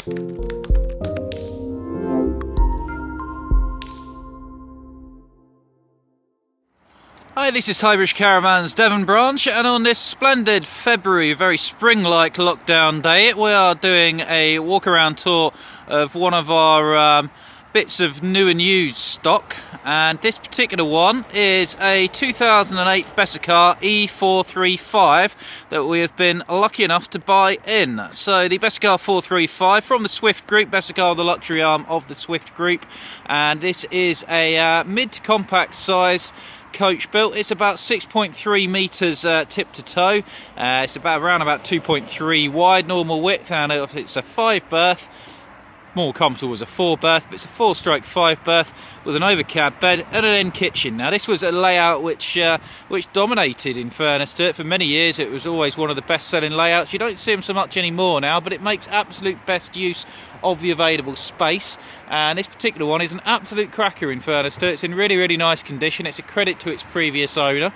Hi, this is Highbridge Caravans Devon branch, and on this splendid February, very spring-like lockdown day, we are doing a walk-around tour of one of our bits of new and used stock, and this particular one is a 2008 Bessacarr E435 that we have been lucky enough to buy in. So the Bessacarr 435 from the Swift Group, Bessacarr the luxury arm of the Swift Group, and this is a mid to compact size coach built. It's about 6.3 metres tip to toe. It's around about 2.3 wide normal width, and it's a 5 berth. More comfortable as a 4 berth, but it's a 4/5 berth with an overcab bed and an end kitchen. Now this was a layout which dominated, in fairness to it, for many years. It was always one of the best selling layouts. You don't see them so much anymore now, but it makes absolute best use of the available space, and this particular one is an absolute cracker, in fairness to it. It's in really nice condition. It's a credit to its previous owner.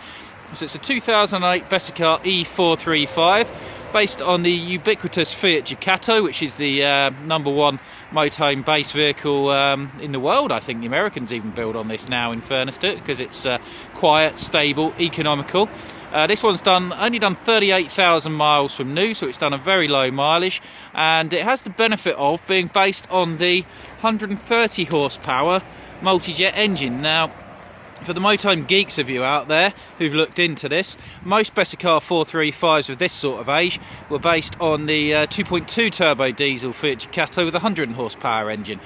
So it's a 2008 Bessacarr E435 based on the ubiquitous Fiat Ducato, which is the #1 motorhome base vehicle in the world. I think the Americans even build on this now, in fairness to it, because it's quiet, stable, economical. This one's only done 38,000 miles from new, so it's done a very low mileage, and it has the benefit of being based on the 130 horsepower multi-jet engine. Now, for the motorhome geeks of you out there who've looked into this, most Bessacarr 435s of this sort of age were based on the 2.2 turbo diesel Fiat Ducato with a 100 horsepower engine,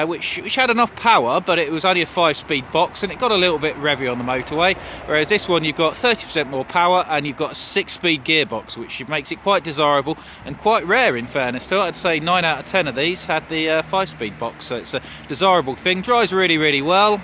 which had enough power, but it was only a 5-speed box and it got a little bit revvy on the motorway. Whereas this one, you've got 30% more power and you've got a 6-speed gearbox, which makes it quite desirable and quite rare, in fairness to it. I'd say 9 out of 10 of these had the 5-speed box, so it's a desirable thing. Drives really well,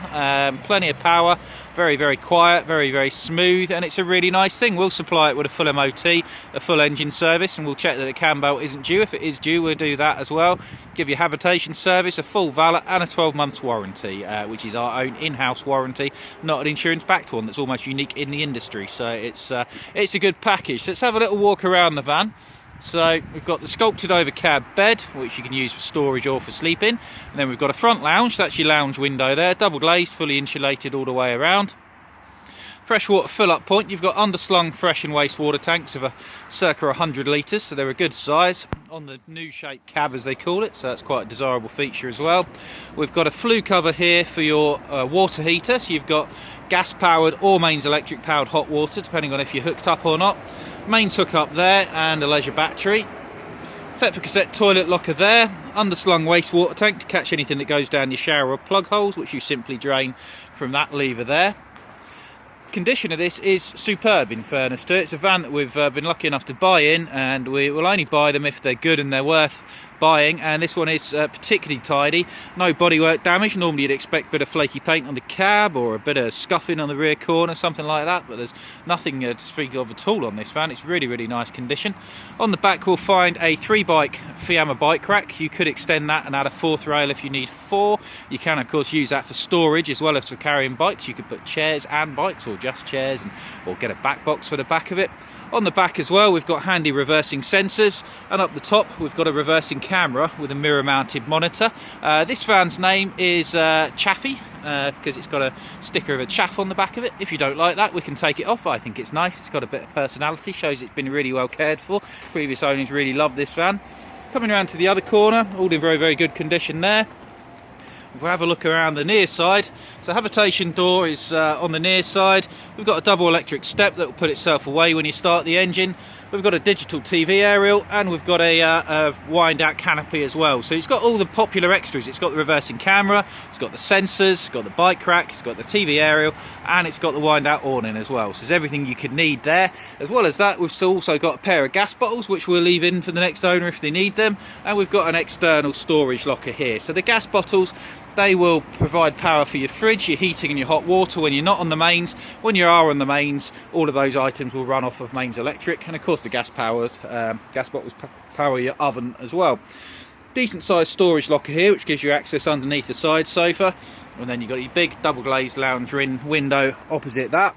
plenty of power. Very quiet, very smooth, and it's a really nice thing. We'll supply it with a full MOT, a full engine service, and we'll check that the cam belt isn't due. If it is due, we'll do that as well. Give you a habitation service, a full valet, and a 12-month warranty, which is our own in-house warranty, not an insurance-backed one that's almost unique in the industry. So it's a good package. Let's have a little walk around the van. So we've got the sculpted overcab bed, which you can use for storage or for sleeping, and then we've got a front lounge. That's your lounge window there, double glazed, fully insulated all the way around. Freshwater fill-up point. You've got underslung fresh and wastewater tanks of a circa 100 litres, so they're a good size on the new shape cab, as they call it, so that's quite a desirable feature as well. We've got a flue cover here for your water heater, so you've got gas powered or mains electric powered hot water, depending on if you're hooked up or not. Mains hook up there, and a leisure battery. Set for cassette toilet locker there. Underslung wastewater tank to catch anything that goes down your shower or plug holes, which you simply drain from that lever there. Condition of this is superb, in fairness to it. It's a van that we've been lucky enough to buy in, and we will only buy them if they're good and they're worth buying, and this one is particularly tidy. No bodywork damage. Normally you'd expect a bit of flaky paint on the cab or a bit of scuffing on the rear corner, something like that, but there's nothing to speak of at all on this van. It's really nice condition. On the back we'll find a 3-bike Fiamma bike rack. You could extend that and add a 4th rail if you need 4. You can of course use that for storage as well as for carrying bikes. You could put chairs and bikes, or just chairs, or get a back box for the back of it. On the back as well, we've got handy reversing sensors, and up the top we've got a reversing camera with a mirror mounted monitor. This van's name is Chaffy, because it's got a sticker of a chaff on the back of it. If you don't like that, we can take it off. I think it's nice. It's got a bit of personality, shows it's been really well cared for. Previous owners really loved this van. Coming around to the other corner, all in very good condition there. We'll have a look around the near side. So habitation door is on the near side. We've got a double electric step that will put itself away when you start the engine. We've got a digital TV aerial, and we've got a wind out canopy as well. So it's got all the popular extras. It's got the reversing camera, it's got the sensors, it's got the bike rack, it's got the TV aerial, and it's got the wind out awning as well. So there's everything you could need there. As well as that, we've also got a pair of gas bottles, which we'll leave in for the next owner if they need them. And we've got an external storage locker here. So the gas bottles, they will provide power for your fridge, your heating and your hot water when you're not on the mains. When you are on the mains, all of those items will run off of mains electric, and of course the gas bottles power your oven as well. Decent sized storage locker here, which gives you access underneath the side sofa, and then you've got your big double glazed lounge window opposite that.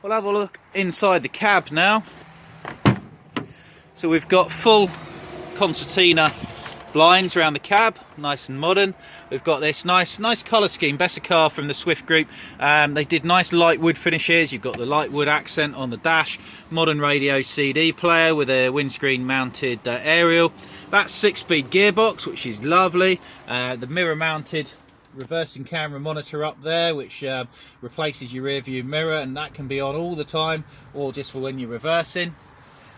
We'll have a look inside the cab now. So we've got full concertina blinds around the cab, nice and modern. We've got this nice colour scheme, Bessacarr from the Swift group. They did nice light wood finishes. You've got the light wood accent on the dash, modern radio CD player with a windscreen mounted aerial. That's 6-speed gearbox, which is lovely. The mirror mounted reversing camera monitor up there, which replaces your rear view mirror, and that can be on all the time or just for when you're reversing.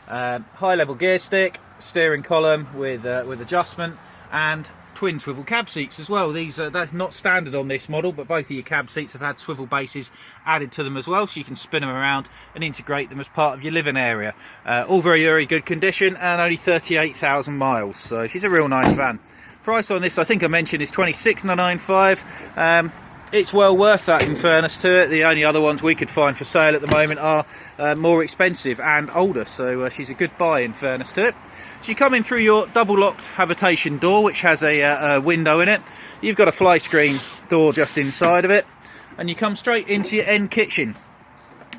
High level gear stick, steering column with adjustment, and twin swivel cab seats as well. These are that's not standard on this model, but both of your cab seats have had swivel bases added to them as well, so you can spin them around and integrate them as part of your living area. All very good condition and only 38,000 miles, so she's a real nice van. Price on this, I think I mentioned, is $26,995. It's well worth that, in fairness to it. The only other ones we could find for sale at the moment are more expensive and older, so she's a good buy, in fairness to it. So you come in through your double locked habitation door, which has a window in it. You've got a fly screen door just inside of it, and you come straight into your end kitchen.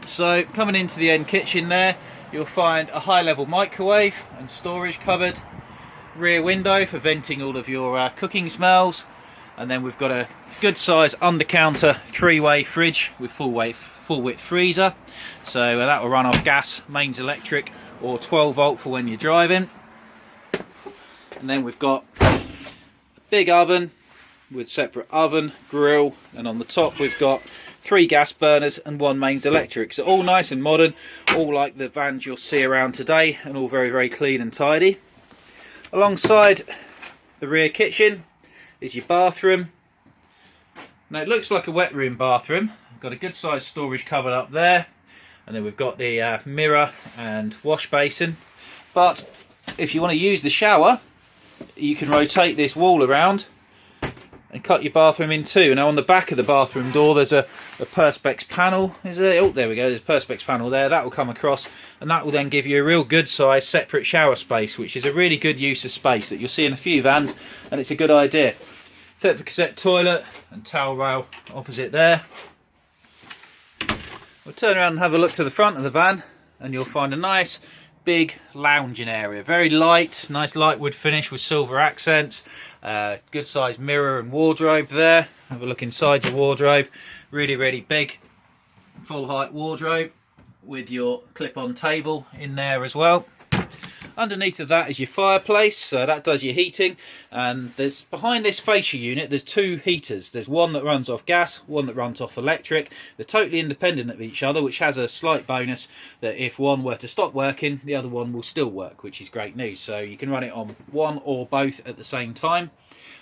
So coming into the end kitchen there, you'll find a high level microwave and storage cupboard, rear window for venting all of your cooking smells, and then we've got a good size under counter 3-way fridge with full width freezer, so that will run off gas, mains electric, or 12 volt for when you're driving. And then we've got a big oven with separate oven, grill, and on the top we've got 3 gas burners and 1 mains electric. So all nice and modern, all like the vans you'll see around today, and all very clean and tidy. Alongside the rear kitchen is your bathroom. Now it looks like a wet room bathroom. We've got a good sized storage cupboard up there, and then we've got the mirror and wash basin. But if you want to use the shower, you can rotate this wall around and cut your bathroom in two. Now on the back of the bathroom door there's a perspex panel. Is there? Oh, there we go, there's a perspex panel there. That will come across, and that will then give you a real good size separate shower space, which is a really good use of space that you'll see in a few vans, and it's a good idea. Cassette toilet and towel rail opposite there. We'll turn around and have a look to the front of the van, and you'll find a nice big lounging area, very light, nice light wood finish with silver accents. Good size mirror and wardrobe there. Have a look inside your wardrobe. Really big full height wardrobe with your clip-on table in there as well. Underneath of that is your fireplace, so that does your heating, and there's behind this fascia unit there's 2 heaters. There's one that runs off gas, one that runs off electric. They're totally independent of each other, which has a slight bonus that if one were to stop working, the other one will still work, which is great news. So you can run it on one or both at the same time,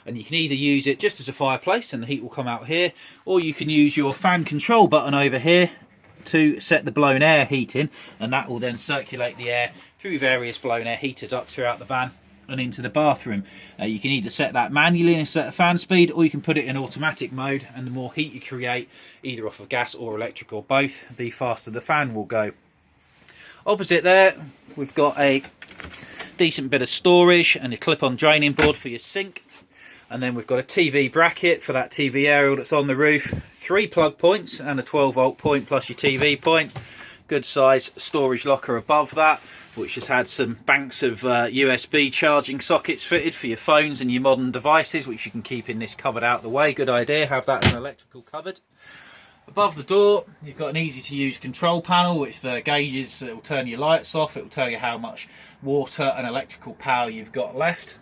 and you can either use it just as a fireplace and the heat will come out here, or you can use your fan control button over here to set the blown air heating, and that will then circulate the air through various blown air heater ducts throughout the van and into the bathroom. You can either set that manually and set a fan speed, or you can put it in automatic mode, and the more heat you create, either off of gas or electric or both, the faster the fan will go. Opposite there we've got a decent bit of storage and a clip-on draining board for your sink, and then we've got a TV bracket for that TV aerial that's on the roof, 3 plug points and a 12 volt point plus your TV point. Good size storage locker above that, which has had some banks of USB charging sockets fitted for your phones and your modern devices, which you can keep in this cupboard out of the way. Good idea, have that as an electrical cupboard. Above the door you've got an easy to use control panel with gauges that will turn your lights off. It will tell you how much water and electrical power you've got left.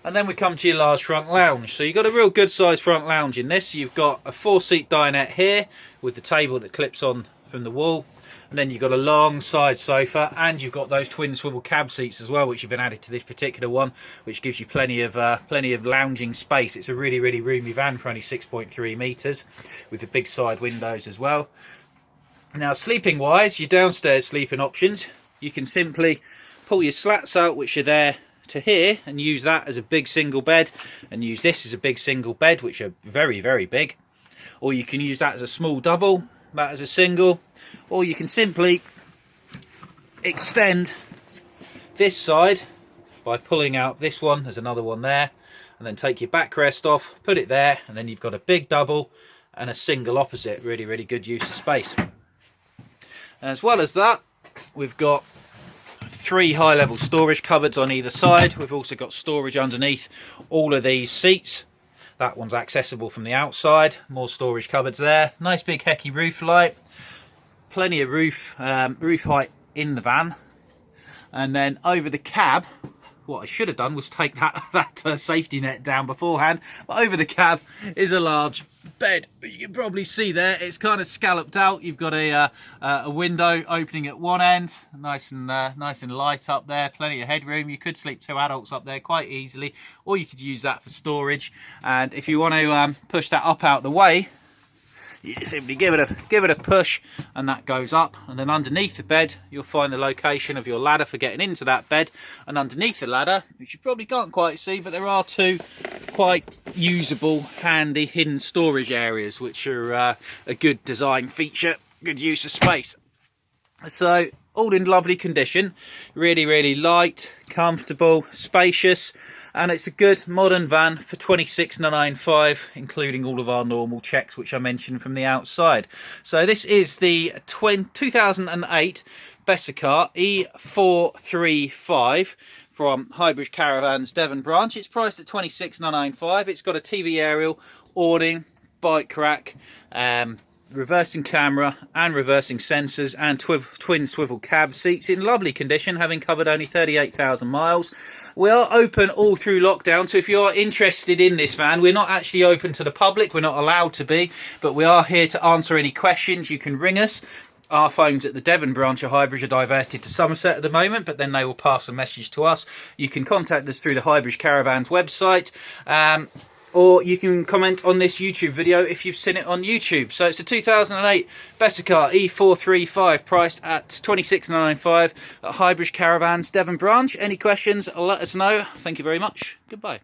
And then we come to your large front lounge. So you've got a real good size front lounge in this. You've got a 4-seat dinette here with the table that clips on from the wall, and then you've got a long side sofa, and you've got those twin swivel cab seats as well, which have been added to this particular one, which gives you plenty of lounging space. It's a really roomy van for only 6.3 meters with the big side windows as well. Now sleeping wise, your downstairs sleeping options, you can simply pull your slats out, which are there to here, and use that as a big single bed, and use this as a big single bed, which are very big, or you can use that as a small double, that as a single, or you can simply extend this side by pulling out this one. There's another one there, and then take your backrest off, put it there, and then you've got a big double and a single opposite. Really good use of space. And as well as that, we've got 3 high-level storage cupboards on either side. We've also got storage underneath all of these seats. That one's accessible from the outside. More storage cupboards there. Nice big Hecky roof light. Plenty of roof height in the van. And then over the cab, what I should have done was take that safety net down beforehand. But over the cab is a large bed. You can probably see there, it's kind of scalloped out. You've got a window opening at one end, nice and light up there. Plenty of headroom. You could sleep 2 adults up there quite easily, or you could use that for storage. And if you want to push that up out the way, you simply give it a push, and that goes up. And then underneath the bed, you'll find the location of your ladder for getting into that bed. And underneath the ladder, which you probably can't quite see, but there are 2 quite usable, handy, hidden storage areas, which are a good design feature, good use of space. So all in lovely condition, really light, comfortable, spacious. And it's a good modern van for $26,995, including all of our normal checks, which I mentioned from the outside. So this is the 2008 Bessacarr E435 from Highbridge Caravans, Devon branch. It's priced at $26,995. It's got a TV aerial, awning, bike rack, reversing camera and reversing sensors, and twin swivel cab seats in lovely condition, having covered only 38,000 miles. We are open all through lockdown, so if you're interested in this van, we're not actually open to the public, we're not allowed to be, but we are here to answer any questions. You can ring us. Our phones at the Devon branch of Highbridge are diverted to Somerset at the moment, but then they will pass a message to us. You can contact us through the Highbridge Caravans website, or you can comment on this YouTube video if you've seen it on YouTube. So it's a 2008 Bessacarr E435 priced at $26,995 at Highbridge Caravans, Devon branch. Any questions, let us know. Thank you very much. Goodbye.